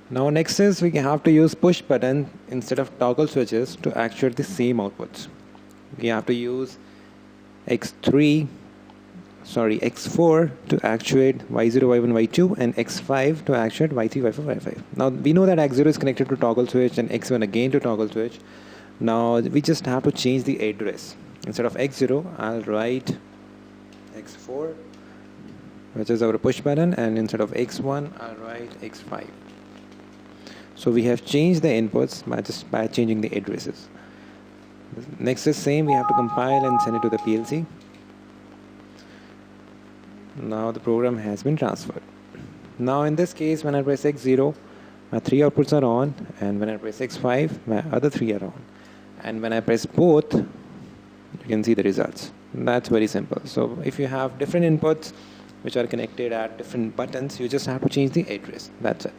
Now next is we have to use push button instead of toggle switches to actuate the same outputs. We have to use X4 to actuate Y0, Y1, Y2 and X5 to actuate Y3, Y4, Y5. Now we know that X0 is connected to toggle switch and X1 again to toggle switch. Now we just have to change the address. Instead of X0, I'll write X4, which is our push button, and instead of X1, I'll write X5. So we have changed the inputs by changing the addresses. Next is same, we have to compile and send it to the PLC. Now the program has been transferred. Now in this case, when I press X0, my 3 outputs are on, and when I press X5, my other 3 are on. And when I press both, you can see the results. That's very simple. So if you have different inputs which are connected at different buttons, you just have to change the address. That's it.